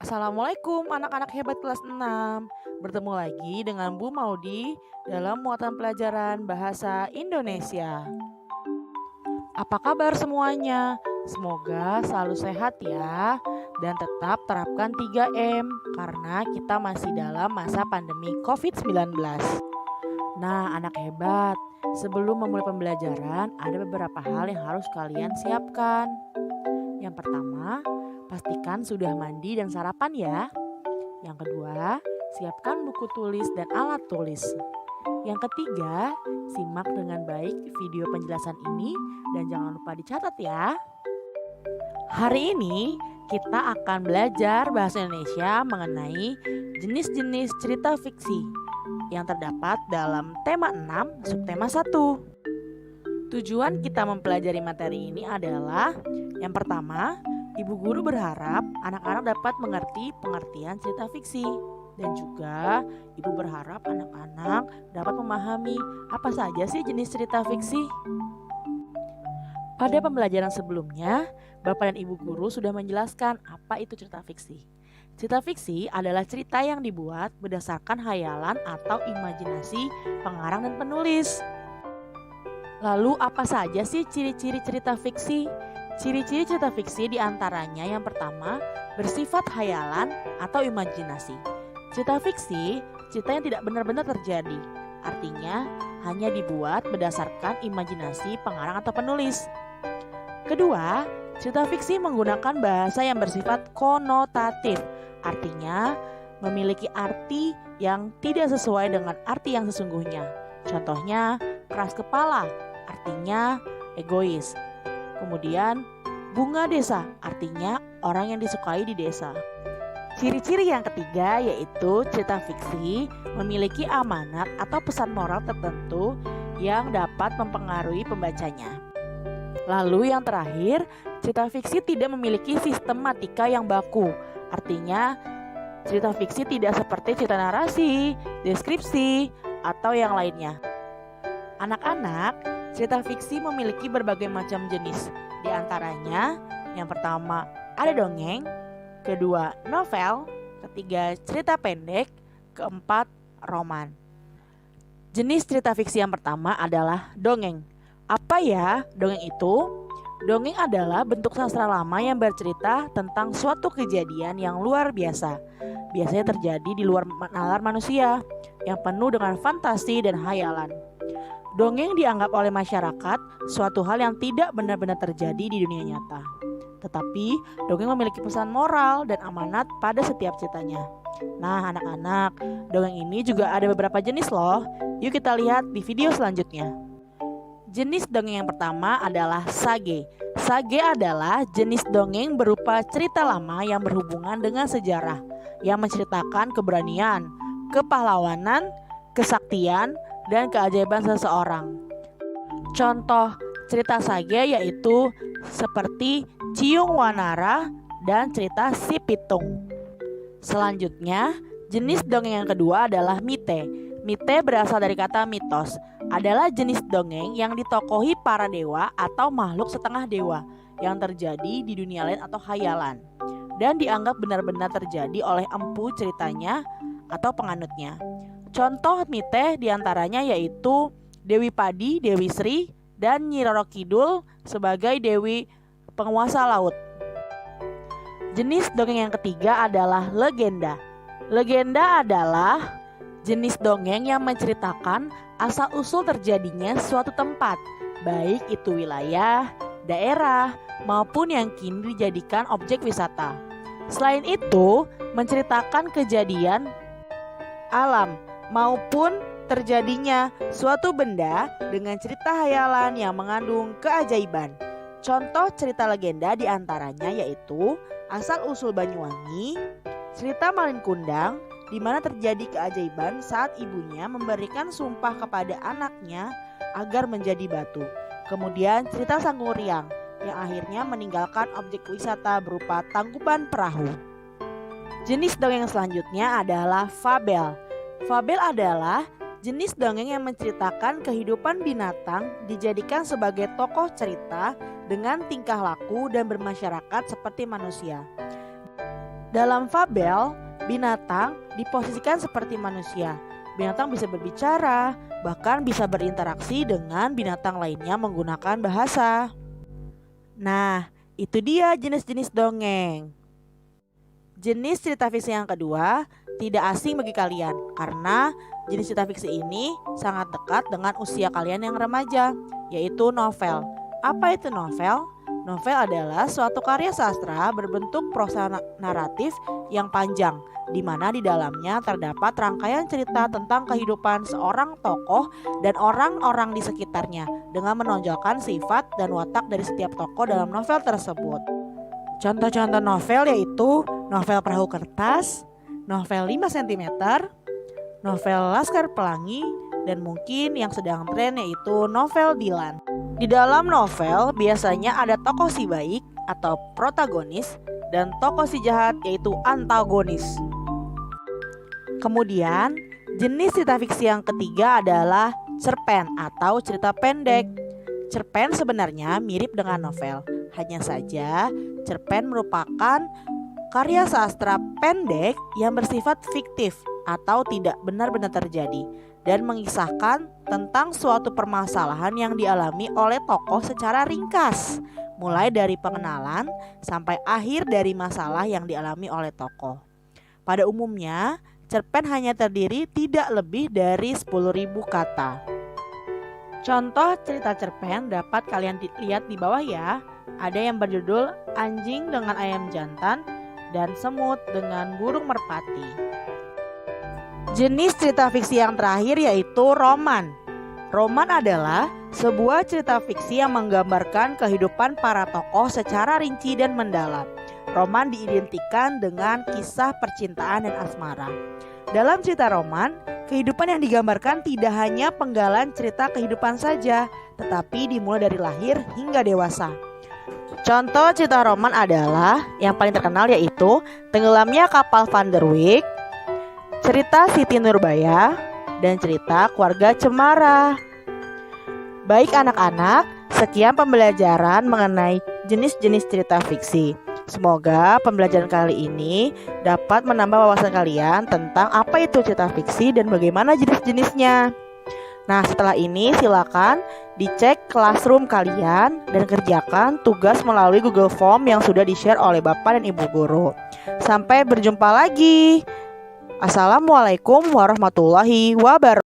Assalamualaikum anak-anak hebat kelas 6. Bertemu lagi dengan Bu Maudi dalam muatan pelajaran bahasa Indonesia. Apa kabar semuanya? Semoga selalu sehat ya dan tetap terapkan 3M karena kita masih dalam masa pandemi COVID-19. Nah, anak hebat, sebelum memulai pembelajaran ada beberapa hal yang harus kalian siapkan. Yang pertama, pastikan sudah mandi dan sarapan ya. Yang kedua, siapkan buku tulis dan alat tulis. Yang ketiga, simak dengan baik video penjelasan ini dan jangan lupa dicatat ya. Hari ini kita akan belajar bahasa Indonesia mengenai jenis-jenis cerita fiksi yang terdapat dalam tema 6, subtema 1. Tujuan kita mempelajari materi ini adalah yang pertama, ibu guru berharap anak-anak dapat mengerti pengertian cerita fiksi. Dan juga ibu berharap anak-anak dapat memahami apa saja sih jenis cerita fiksi. Pada pembelajaran sebelumnya, Bapak dan Ibu guru sudah menjelaskan apa itu cerita fiksi. Cerita fiksi adalah cerita yang dibuat berdasarkan hayalan atau imajinasi pengarang dan penulis. Lalu apa saja sih ciri-ciri cerita fiksi? Ciri-ciri cerita fiksi diantaranya yang pertama, bersifat hayalan atau imajinasi. Cerita fiksi, cerita yang tidak benar-benar terjadi. Artinya, hanya dibuat berdasarkan imajinasi pengarang atau penulis. Kedua, cerita fiksi menggunakan bahasa yang bersifat konotatif. Artinya, memiliki arti yang tidak sesuai dengan arti yang sesungguhnya. Contohnya, keras kepala, artinya egois. Kemudian bunga desa, artinya orang yang disukai di desa. Ciri-ciri yang ketiga yaitu cerita fiksi memiliki amanat atau pesan moral tertentu yang dapat mempengaruhi pembacanya. Lalu yang terakhir, cerita fiksi tidak memiliki sistematika yang baku. Artinya cerita fiksi tidak seperti cerita narasi, deskripsi, atau yang lainnya. Anak-anak, cerita fiksi memiliki berbagai macam jenis. Di antaranya, yang pertama ada dongeng, kedua novel, ketiga cerita pendek, keempat roman. Jenis cerita fiksi yang pertama adalah dongeng. Apa ya dongeng itu? Dongeng adalah bentuk sastra lama yang bercerita tentang suatu kejadian yang luar biasa. Biasanya terjadi di luar nalar manusia, yang penuh dengan fantasi dan hayalan. Dongeng dianggap oleh masyarakat suatu hal yang tidak benar-benar terjadi di dunia nyata. Tetapi dongeng memiliki pesan moral dan amanat pada setiap ceritanya. Nah anak-anak, dongeng ini juga ada beberapa jenis loh. Yuk kita lihat di video selanjutnya. Jenis dongeng yang pertama adalah sage. Sage adalah jenis dongeng berupa cerita lama yang berhubungan dengan sejarah, yang menceritakan keberanian, kepahlawanan, kesaktian, dan keajaiban seseorang. Contoh cerita sage yaitu seperti Ciung Wanara dan cerita Si Pitung. Selanjutnya, jenis dongeng yang kedua adalah mite. Mite berasal dari kata mitos. Adalah jenis dongeng yang ditokohi para dewa atau makhluk setengah dewa yang terjadi di dunia lain atau khayalan dan dianggap benar-benar terjadi oleh empu ceritanya atau penganutnya. Contoh mite diantaranya yaitu Dewi Padi, Dewi Sri, dan Nyi Roro Kidul sebagai dewi penguasa laut. Jenis dongeng yang ketiga adalah legenda. Legenda adalah jenis dongeng yang menceritakan asal-usul terjadinya suatu tempat, baik itu wilayah, daerah, maupun yang kini dijadikan objek wisata. Selain itu, menceritakan kejadian alam maupun terjadinya suatu benda dengan cerita hayalan yang mengandung keajaiban. Contoh cerita legenda diantaranya yaitu Asal-usul Banyuwangi, cerita Malin Kundang, di mana terjadi keajaiban saat ibunya memberikan sumpah kepada anaknya agar menjadi batu. Kemudian cerita Sangkuriang yang akhirnya meninggalkan objek wisata berupa tangkuban perahu. Jenis dongeng selanjutnya adalah fabel. Fabel adalah jenis dongeng yang menceritakan kehidupan binatang dijadikan sebagai tokoh cerita dengan tingkah laku dan bermasyarakat seperti manusia. Dalam fabel, binatang diposisikan seperti manusia. Binatang bisa berbicara, bahkan bisa berinteraksi dengan binatang lainnya menggunakan bahasa. Nah, itu dia jenis-jenis dongeng. Jenis cerita fiksi yang kedua tidak asing bagi kalian karena jenis cerita fiksi ini sangat dekat dengan usia kalian yang remaja, yaitu novel. Apa itu novel? Novel adalah suatu karya sastra berbentuk prosa naratif yang panjang, di mana di dalamnya terdapat rangkaian cerita tentang kehidupan seorang tokoh dan orang-orang di sekitarnya dengan menonjolkan sifat dan watak dari setiap tokoh dalam novel tersebut. Contoh-contoh novel yaitu novel Perahu Kertas, novel 5 cm, novel Laskar Pelangi, dan mungkin yang sedang tren yaitu novel Dilan. Di dalam novel biasanya ada tokoh si baik atau protagonis dan tokoh si jahat yaitu antagonis. Kemudian jenis cerita fiksi yang ketiga adalah cerpen atau cerita pendek. Cerpen sebenarnya mirip dengan novel, hanya saja cerpen merupakan karya sastra pendek yang bersifat fiktif atau tidak benar-benar terjadi dan mengisahkan tentang suatu permasalahan yang dialami oleh tokoh secara ringkas, mulai dari pengenalan sampai akhir dari masalah yang dialami oleh tokoh. Pada umumnya, cerpen hanya terdiri tidak lebih dari 10.000 kata. Contoh cerita cerpen dapat kalian lihat di bawah ya. Ada yang berjudul Anjing dengan Ayam Jantan dan Semut dengan Burung Merpati. Jenis cerita fiksi yang terakhir yaitu roman. Roman adalah sebuah cerita fiksi yang menggambarkan kehidupan para tokoh secara rinci dan mendalam. Roman diidentikan dengan kisah percintaan dan asmara. Dalam cerita roman, kehidupan yang digambarkan tidak hanya penggalan cerita kehidupan saja, tetapi dimulai dari lahir hingga dewasa. Contoh cerita roman adalah yang paling terkenal yaitu Tenggelamnya Kapal Van der Wijk, cerita Siti Nurbaya, dan cerita Keluarga Cemara. Baik anak-anak, sekian pembelajaran mengenai jenis-jenis cerita fiksi. Semoga pembelajaran kali ini dapat menambah wawasan kalian tentang apa itu cerita fiksi dan bagaimana jenis-jenisnya. Nah, setelah ini silakan dicek classroom kalian dan kerjakan tugas melalui Google Form yang sudah di-share oleh Bapak dan Ibu guru. Sampai berjumpa lagi. Assalamualaikum warahmatullahi wabarakatuh.